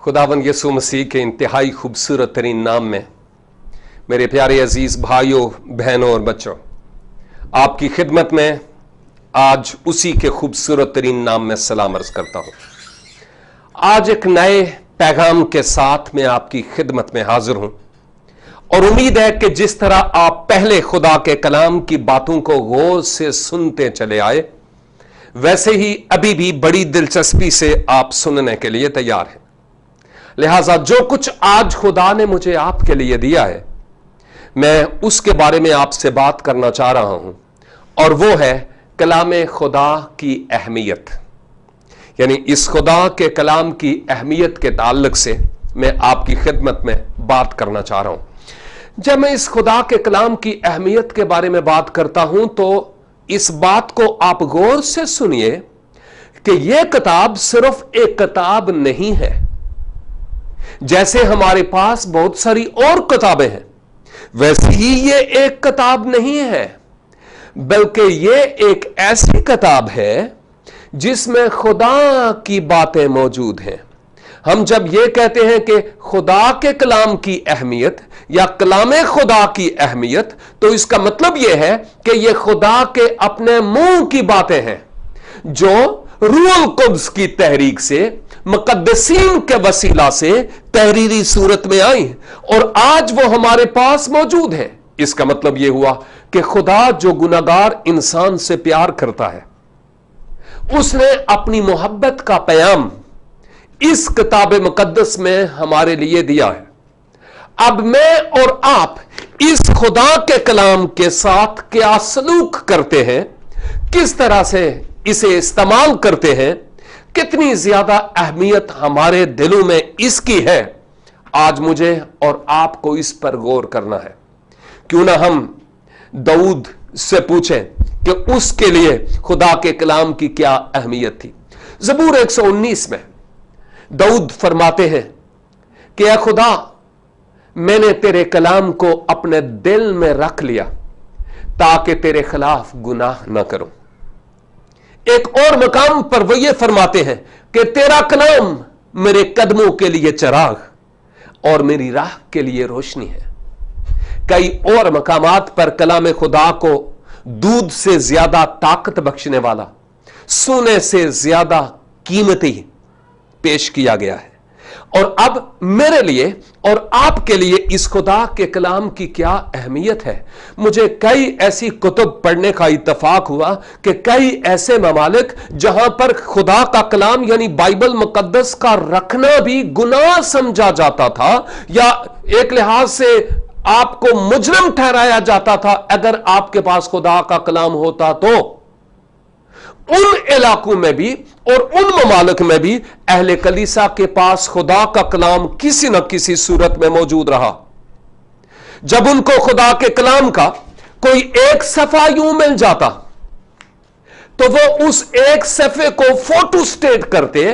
खुदावंद यीशु मसीह के इंतहाई खूबसूरत तरीन नाम में मेरे प्यारे अजीज भाइयों, बहनों और बच्चों, आपकी खिदमत में आज उसी के खूबसूरत तरीन नाम में सलाम अर्ज करता हूं। आज एक नए पैगाम के साथ मैं आपकी खिदमत में हाजिर हूं और उम्मीद है कि जिस तरह आप पहले खुदा के कलाम की बातों को गौर से सुनते चले आए, वैसे ही अभी भी बड़ी दिलचस्पी से आप सुनने के लिए तैयार हैं। लिहाजा जो कुछ आज खुदा ने मुझे आपके लिए दिया है, मैं उसके बारे में आपसे बात करना चाह रहा हूं, और वो है कलाम खुदा की अहमियत। यानी इस खुदा के कलाम की अहमियत के ताल्लुक से मैं आपकी खिदमत में बात करना चाह रहा हूं। जब मैं इस खुदा के कलाम की अहमियत के बारे में बात करता हूं, तो इस बात को आप गौर से सुनिए कि यह किताब सिर्फ एक किताब नहीं है। जैसे हमारे पास बहुत सारी और किताबें हैं, वैसे ही ये एक किताब नहीं है, बल्कि ये एक ऐसी किताब है जिसमें खुदा की बातें मौजूद हैं। हम जब ये कहते हैं कि खुदा के कलाम की अहमियत या कलाम खुदा की अहमियत, तो इसका मतलब यह है कि ये खुदा के अपने मुंह की बातें हैं जो रूहुल कुद्स की तहरीक से, मुकद्दसीन के वसीला से तहरीरी सूरत में आई और आज वो हमारे पास मौजूद है। इसका मतलब यह हुआ कि खुदा जो गुनाहगार इंसान से प्यार करता है, उसने अपनी मोहब्बत का पैगाम इस किताब मुकद्दस में हमारे लिए दिया है। अब मैं और आप इस खुदा के कलाम के साथ क्या सलूक करते हैं, किस तरह से इसे इस्तेमाल करते हैं, कितनी ज्यादा अहमियत हमारे दिलों में इसकी है, आज मुझे और आपको इस पर गौर करना है। क्यों ना हम दाऊद से पूछें कि उसके लिए खुदा के कलाम की क्या अहमियत थी। ज़बूर 119 में दाऊद फरमाते हैं कि ऐ खुदा, मैंने तेरे कलाम को अपने दिल में रख लिया ताकि तेरे खिलाफ गुनाह ना करूं। एक और मकाम पर वो ये फरमाते हैं कि तेरा कलाम मेरे कदमों के लिए चराग और मेरी राह के लिए रोशनी है। कई और मकामात पर कलाम खुदा को दूध से ज्यादा ताकत बख्शने वाला, सोने से ज्यादा कीमती पेश किया गया है। और अब मेरे लिए और आपके लिए इस खुदा के कलाम की क्या अहमियत है। मुझे कई ऐसी कुतुब पढ़ने का इत्तफाक हुआ कि कई ऐसे ममालिक जहां पर खुदा का कलाम यानी बाइबल मुकद्दस का रखना भी गुनाह समझा जाता था, या एक लिहाज से आपको मुजरिम ठहराया जाता था अगर आपके पास खुदा का कलाम होता। तो उन इलाकों में भी और उन ममालिक में भी अहले कलीसा के पास खुदा का कलाम किसी न किसी सूरत में मौजूद रहा। जब उनको खुदा के कलाम का कोई एक सफा यूं मिल जाता, तो वो उस एक सफे को फोटो स्टेट करते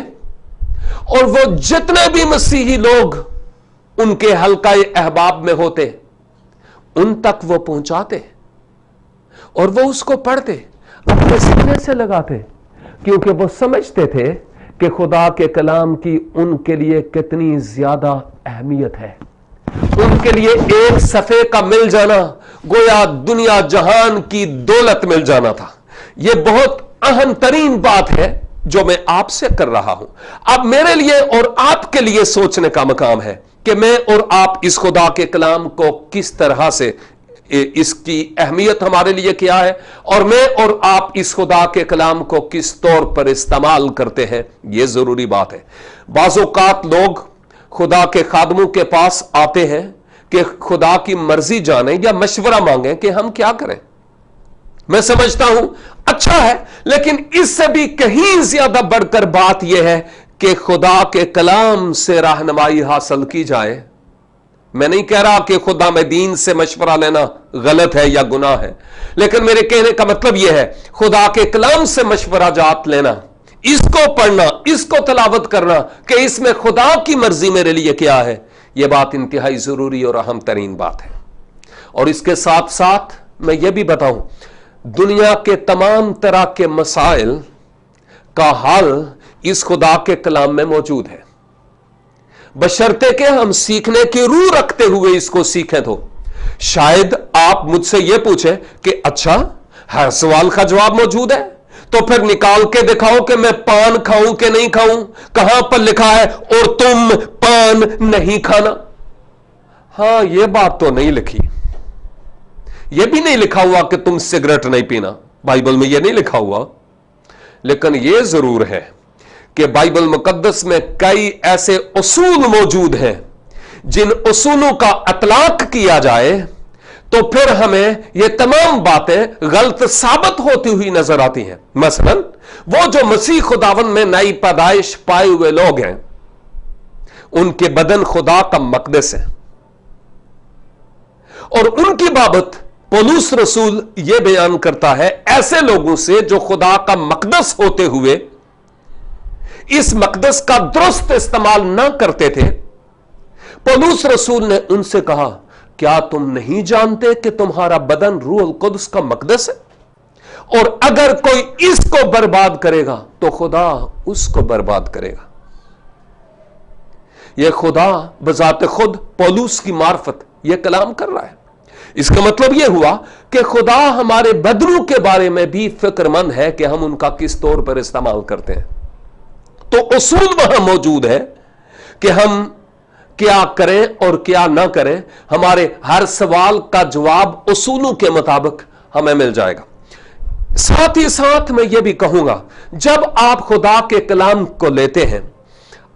और वो जितने भी मसीही लोग उनके हल्का अहबाब में होते, उन तक वो पहुंचाते और वो उसको पढ़ते, अपने सीने से लगाते, क्योंकि वो समझते थे कि खुदा के कलाम की उनके लिए कितनी ज्यादा अहमियत है। उनके लिए एक सफे का मिल जाना गोया दुनिया जहान की दौलत मिल जाना था। यह बहुत अहम तरीन बात है जो मैं आपसे कर रहा हूं। अब मेरे लिए और आपके लिए सोचने का मकाम है कि मैं और आप इस खुदा के कलाम को किस तरह से, इसकी अहमियत हमारे लिए क्या है, और मैं और आप इस खुदा के कलाम को किस तौर पर इस्तेमाल करते हैं, यह जरूरी बात है। बाज़ोकात लोग खुदा के खादमों के पास आते हैं कि खुदा की मर्जी जाने या मशवरा मांगे कि हम क्या करें। मैं समझता हूं अच्छा है, लेकिन इससे भी कहीं ज्यादा बढ़कर बात यह है कि खुदा के कलाम से रहनुमाई हासिल की जाए। मैं नहीं कह रहा कि खुदा में दीन से मशवरा लेना गलत है या गुनाह है, लेकिन मेरे कहने का मतलब यह है खुदा के कलाम से मशवरा जात लेना, इसको पढ़ना, इसको तलावत करना कि इसमें खुदा की मर्जी मेरे लिए क्या है, यह बात इंतहाई जरूरी और अहम तरीन बात है। और इसके साथ साथ मैं यह भी बताऊं, दुनिया के तमाम तरह के मसाइल का हल इस खुदा के कलाम में मौजूद है। बशर्ते कि हम सीखने की रूह रखते हुए इसको सीखें। तो शायद आप मुझसे यह पूछें कि अच्छा, हर सवाल का जवाब मौजूद है, तो फिर निकाल के दिखाओ कि मैं पान खाऊं कि नहीं खाऊं। कहां पर लिखा है और तुम पान नहीं खाना? हां, यह बात तो नहीं लिखी। यह भी नहीं लिखा हुआ कि तुम सिगरेट नहीं पीना, बाइबल में यह नहीं लिखा हुआ। लेकिन यह जरूर है कि बाइबल मुकद्दस में कई ऐसे उसूल मौजूद हैं जिन उसूलों का इतलाक किया जाए तो फिर हमें यह तमाम बातें गलत साबित होती हुई नजर आती हैं। मसलन वो जो मसीह खुदावन में नई पैदाइश पाए हुए लोग हैं, उनके बदन खुदा का मकदस है, और उनकी बाबत पौलुस रसूल यह बयान करता है ऐसे लोगों से जो खुदा का मकदस होते हुए इस मकदस का दुरुस्त इस्तेमाल ना करते थे। पौलुस रसूल ने उनसे कहा, क्या तुम नहीं जानते कि तुम्हारा बदन रूह कुद्स का मकदस है, और अगर कोई इसको बर्बाद करेगा तो खुदा उसको बर्बाद करेगा। यह खुदा बजाते खुद पौलुस की मार्फत यह कलाम कर रहा है। इसका मतलब यह हुआ कि खुदा हमारे बदनों के बारे में भी फिक्रमंद है कि हम उनका किस तौर पर इस्तेमाल करते हैं। तो उसूल वहां मौजूद है कि हम क्या करें और क्या ना करें। हमारे हर सवाल का जवाब उसूलों के मुताबिक हमें मिल जाएगा। साथ ही साथ मैं यह भी कहूंगा, जब आप खुदा के कलाम को लेते हैं,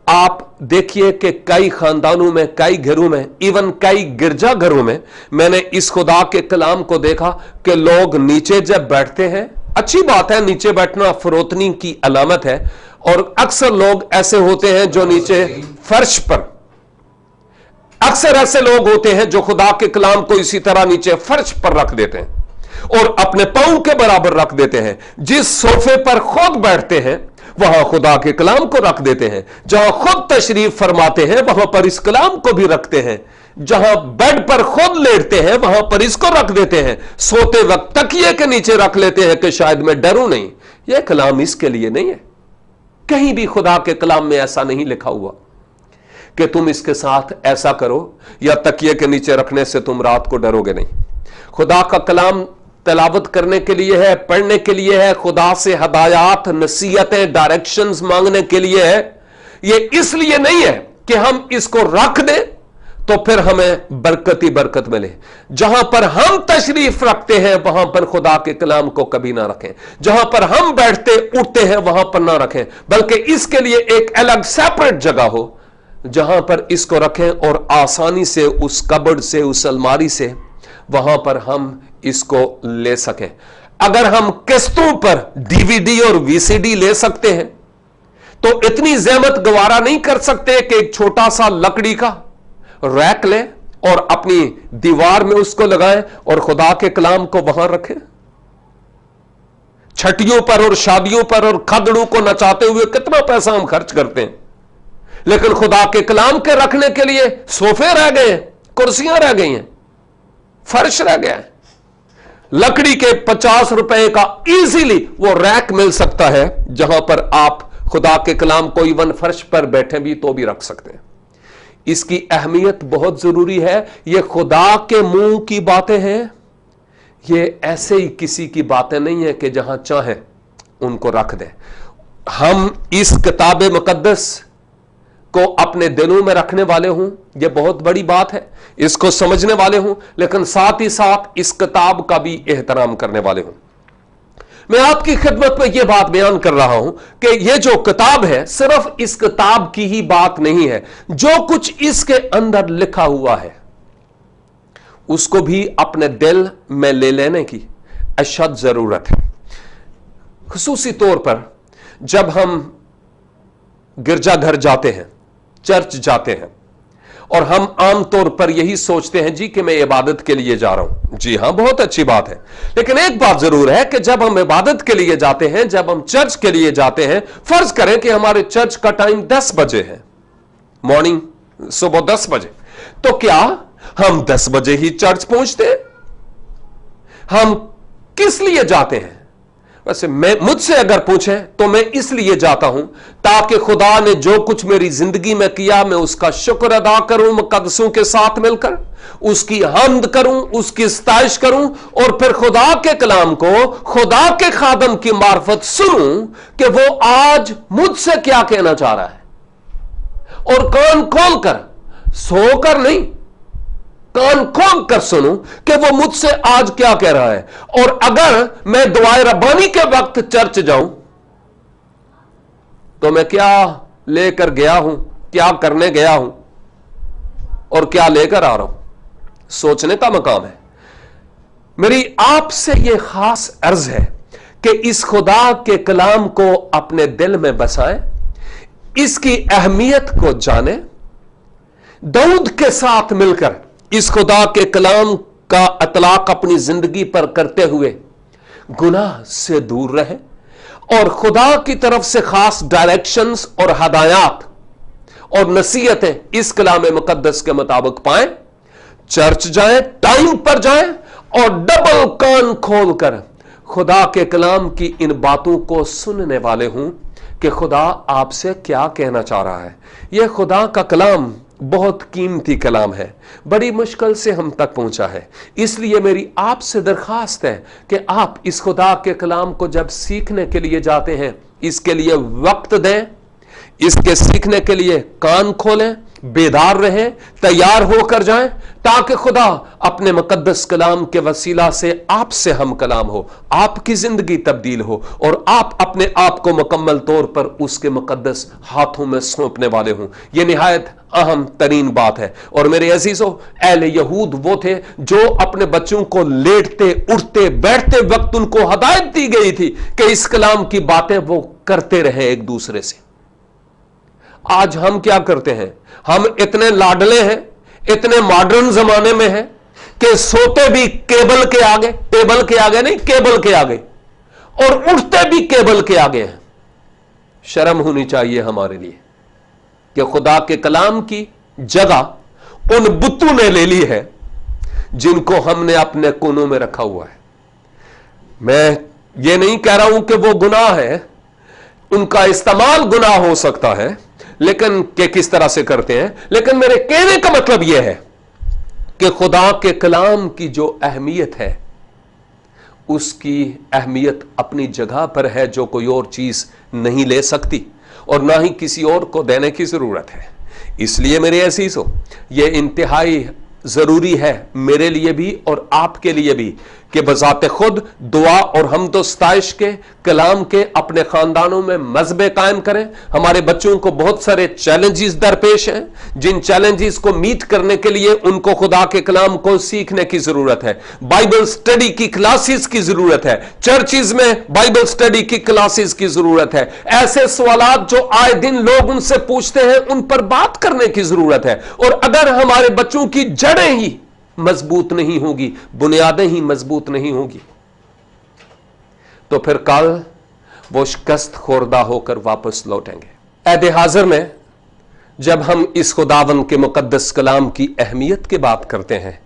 आप देखिए कि कई खानदानों में, कई घरों में, इवन कई गिरजा घरों में मैंने इस खुदा के कलाम को देखा कि लोग नीचे जब बैठते हैं, अच्छी बात है, नीचे बैठना फरोतनी की अलामत है, और अक्सर लोग ऐसे होते हैं जो नीचे फर्श पर, अक्सर ऐसे लोग होते हैं जो खुदा के कलाम को इसी तरह नीचे फर्श पर रख देते हैं और अपने पांव के बराबर रख देते हैं। जिस सोफे पर खुद बैठते हैं वहां खुदा के कलाम को रख देते हैं, जहां खुद तशरीफ फरमाते हैं वहां पर इस कलाम को भी रखते हैं, जहां बेड पर खुद लेटते हैं वहां पर इसको रख देते हैं, सोते वक्त तकिए के नीचे रख लेते हैं कि शायद मैं डरूं नहीं। यह कलाम इसके लिए नहीं है। कहीं भी खुदा के कलाम में ऐसा नहीं लिखा हुआ कि तुम इसके साथ ऐसा करो या तकिए के नीचे रखने से तुम रात को डरोगे नहीं। खुदा का कलाम तलावत करने के लिए है, पढ़ने के लिए है, खुदा से हदायत, नसीहतें, डायरेक्शंस मांगने के लिए है। यह इसलिए नहीं है कि हम इसको रख दें तो फिर हमें बरकत ही बरकत मिले। जहां पर हम तशरीफ रखते हैं वहां पर खुदा के कलाम को कभी ना रखें। जहां पर हम बैठते उठते हैं वहां पर ना रखें, बल्कि इसके लिए एक अलग सेपरेट जगह हो जहां पर इसको रखें और आसानी से उस कबर्ड से, उस अलमारी से वहां पर हम इसको ले सकें। अगर हम किस्तों पर डीवीडी और वीसीडी ले सकते हैं तो इतनी ज़हमत गवारा नहीं कर सकते कि एक छोटा सा लकड़ी का रैक लें और अपनी दीवार में उसको लगाएं और खुदा के कलाम को वहां रखें। छठियों पर और शादियों पर और खदड़ों को नचाते हुए कितना पैसा हम खर्च करते हैं, लेकिन खुदा के कलाम के रखने के लिए सोफे रह गए हैं, कुर्सियां रह गई हैं, फर्श रह गया है। लकड़ी के 50 रुपए का इजीली वो रैक मिल सकता है जहां पर आप खुदा के कलाम को इवन फर्श पर बैठे भी तो भी रख सकते हैं। इसकी अहमियत बहुत जरूरी है। ये खुदा के मुंह की बातें हैं, ये ऐसे ही किसी की बातें नहीं है कि जहां चाहे उनको रख दें। हम इस किताब मुकद्दस को अपने दिलों में रखने वाले हूं, यह बहुत बड़ी बात है, इसको समझने वाले हूं, लेकिन साथ ही साथ इस किताब का भी एहतराम करने वाले हूं। मैं आपकी खिदमत में यह बात बयान कर रहा हूं कि यह जो किताब है सिर्फ इस किताब की ही बात नहीं है, जो कुछ इसके अंदर लिखा हुआ है उसको भी अपने दिल में ले लेने की अशद जरूरत है। खुसूसी तौर पर जब हम गिरजाघर जाते हैं, चर्च जाते हैं, और हम आमतौर पर यही सोचते हैं जी कि मैं इबादत के लिए जा रहा हूं। जी हां, बहुत अच्छी बात है, लेकिन एक बात जरूर है कि जब हम इबादत के लिए जाते हैं, जब हम चर्च के लिए जाते हैं, फर्ज करें कि हमारे चर्च का टाइम 10 बजे है, मॉर्निंग, सुबह 10 बजे, तो क्या हम 10 बजे ही चर्च पहुंचते हैं? हम किस लिए जाते हैं? वैसे मुझसे अगर पूछे तो मैं इसलिए जाता हूं ताकि खुदा ने जो कुछ मेरी जिंदगी में किया मैं उसका शुक्र अदा करूं, मुकद्दसों के साथ मिलकर उसकी हम्द करूं, उसकी सताइश करूं और फिर खुदा के कलाम को खुदा के खादम की मार्फत सुनूं कि वो आज मुझसे क्या कहना चाह रहा है। और कान खोल कर, सोकर नहीं, कान खोल कर सुनूं कि वो मुझसे आज क्या कह रहा है। और अगर मैं दुआए रब्बानी के वक्त चर्च जाऊं तो मैं क्या लेकर गया हूं, क्या करने गया हूं और क्या लेकर आ रहा हूं, सोचने का मकाम है। मेरी आपसे यह खास अर्ज है कि इस खुदा के कलाम को अपने दिल में बसाएं, इसकी अहमियत को जाने, दाऊद के साथ मिलकर इस खुदा के कलाम का अतलाक अपनी जिंदगी पर करते हुए गुनाह से दूर रहे और खुदा की तरफ से खास डायरेक्शंस और हदायत और नसीहतें इस कलाम मुकद्दस के मुताबिक पाएं, चर्च जाएं, टाइम पर जाएं और डबल कान खोलकर खुदा के कलाम की इन बातों को सुनने वाले हूं कि खुदा आपसे क्या कहना चाह रहा है। यह खुदा का कलाम बहुत कीमती कलाम है, बड़ी मुश्किल से हम तक पहुंचा है। इसलिए मेरी आपसे दरखास्त है कि आप इस खुदा के कलाम को जब सीखने के लिए जाते हैं इसके लिए वक्त दें, इसके सीखने के लिए कान खोलें, बेदार रहें, तैयार होकर जाएं ताकि खुदा अपने मुकद्दस कलाम के वसीला से आपसे हम कलाम हो, आपकी जिंदगी तब्दील हो और आप अपने आप को मुकम्मल तौर पर उसके मुकद्दस हाथों में सौंपने वाले हों। यह निहायत अहम तरीन बात है। और मेरे अजीजों, अहले यहूद वो थे जो अपने बच्चों को लेटते उठते बैठते वक्त उनको हदायत दी गई थी कि इस कलाम की बातें वो करते रहे एक दूसरे से। आज हम क्या करते हैं? हम इतने लाडले हैं, इतने मॉडर्न जमाने में हैं कि सोते भी केबल के आगे, टेबल के आगे नहीं, केबल के आगे, और उठते भी केबल के आगे हैं। शर्म होनी चाहिए हमारे लिए कि खुदा के कलाम की जगह उन बुतों ने ले ली है जिनको हमने अपने कोनों में रखा हुआ है। मैं ये नहीं कह रहा हूं कि वो गुनाह है, उनका इस्तेमाल गुनाह हो सकता है, लेकिन कि किस तरह से करते हैं। लेकिन मेरे कहने का मतलब यह है कि खुदा के कलाम की जो अहमियत है उसकी अहमियत अपनी जगह पर है जो कोई और चीज नहीं ले सकती और ना ही किसी और को देने की जरूरत है। इसलिए मेरे अजीजों, यह इंतहाई जरूरी है मेरे लिए भी और आपके लिए भी कि बजाते खुद दुआ और हमदो सताइश के कलाम के अपने खानदानों में मजबे कायम करें। हमारे बच्चों को बहुत सारे चैलेंजेस दरपेश हैं, जिन चैलेंजेस को मीट करने के लिए उनको खुदा के कलाम को सीखने की जरूरत है। बाइबल स्टडी की क्लासेस की जरूरत है, चर्चिज में बाइबल स्टडी की क्लासेस की जरूरत है। ऐसे सवालात जो आए दिन लोग उनसे पूछते हैं उन पर बात करने की जरूरत है। और अगर हमारे बच्चों की जड़ें ही मजबूत नहीं होगी, बुनियादें ही मजबूत नहीं होगी, तो फिर कल वो शिकस्त खोरदा होकर वापस लौटेंगे। ऐदे हाजिर में जब हम इस खुदावन के मुकद्दस कलाम की अहमियत की बात करते हैं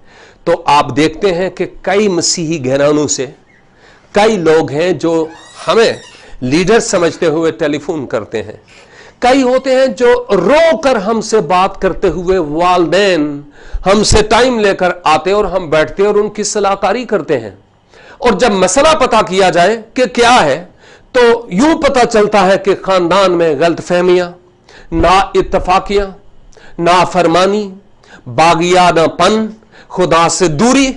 तो आप देखते हैं कि कई मसीही घरानों से कई लोग हैं जो हमें लीडर समझते हुए टेलीफोन करते हैं। कई होते हैं जो रो कर हमसे बात करते हुए वालदैन हमसे टाइम लेकर आते और हम बैठते और उनकी सलाहकारी करते हैं। और जब मसला पता किया जाए कि क्या है तो यूं पता चलता है कि खानदान में गलतफहमियां, ना इत्तफाकियां, ना फरमानी, बागियानापन, खुदा से दूरी,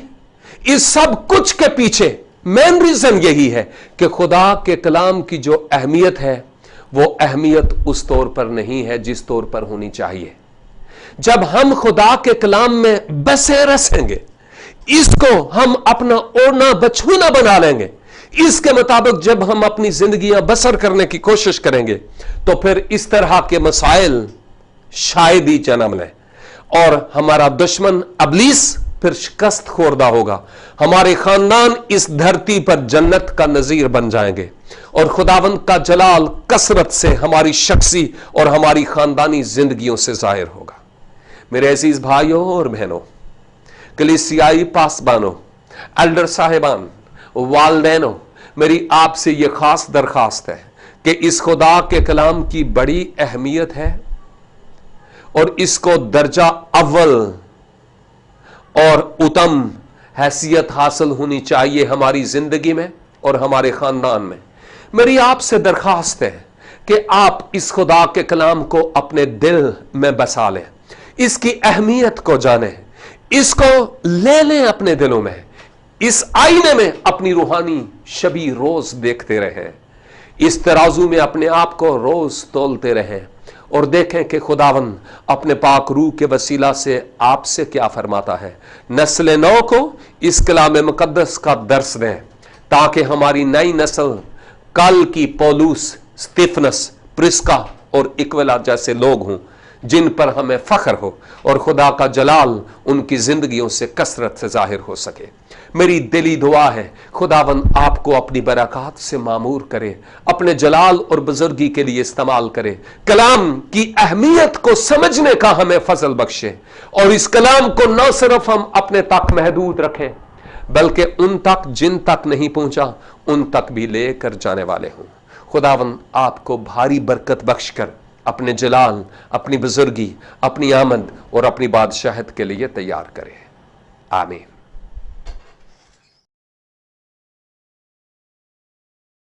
इस सब कुछ के पीछे मेन रीजन यही है कि खुदा के कलाम की जो अहमियत है वो अहमियत उस तौर पर नहीं है जिस तौर पर होनी चाहिए। जब हम खुदा के कलाम में बसे रसेंगे, इसको हम अपना ओढ़ना बछूना बना लेंगे, इसके मुताबिक जब हम अपनी जिंदगियां बसर करने की कोशिश करेंगे तो फिर इस तरह के मसाइल शायद ही जन्म लें और हमारा दुश्मन अबलीस फिर शिकस्त खोरदा होगा। हमारे खानदान इस धरती पर जन्नत का नजीर बन जाएंगे और खुदावंद का जलाल कसरत से हमारी शख्सी और हमारी खानदानी जिंदगियों से जाहिर होगा। मेरे अजीज भाइयों और बहनों, कलीसियाई पासबानों, एल्डर साहिबान, वालदैनों, میری آپ سے یہ خاص درخواست ہے کہ اس خدا کے کلام کی بڑی اہمیت ہے اور اس کو درجہ اول اور اتم حیثیت حاصل ہونی چاہیے ہماری زندگی میں اور ہمارے خاندان میں. میری آپ سے درخواست ہے کہ آپ اس خدا کے کلام کو اپنے دل میں بسا لیں, اس کی اہمیت کو جانیں, اس کو لے لیں اپنے دلوں میں, اس آئینے میں اپنی روحانی شبیہ روز دیکھتے رہیں, اس ترازو میں اپنے آپ کو روز تولتے رہیں اور دیکھیں کہ خداوند اپنے پاک روح کے وسیلہ سے آپ سے کیا فرماتا ہے. نسل نو کو اس کلام مقدس کا درس دیں تاکہ ہماری نئی نسل کل کی پولوس, استفنس, پرسکا اور اکولا جیسے لوگ ہوں جن پر ہمیں فخر ہو اور خدا کا جلال ان کی زندگیوں سے کثرت سے ظاہر ہو سکے. میری دلی دعا ہے خداوند آپ کو اپنی برکات سے معمور کرے, اپنے جلال اور بزرگی کے لیے استعمال کرے, کلام کی اہمیت کو سمجھنے کا ہمیں فضل بخشے اور اس کلام کو نہ صرف ہم اپنے تک محدود رکھیں بلکہ ان تک جن تک نہیں پہنچا ان تک بھی لے کر جانے والے ہوں. خداوند آپ کو بھاری برکت بخش کر اپنے جلال, اپنی بزرگی, اپنی آمد اور اپنی بادشاہت کے لیے تیار کرے. آمین.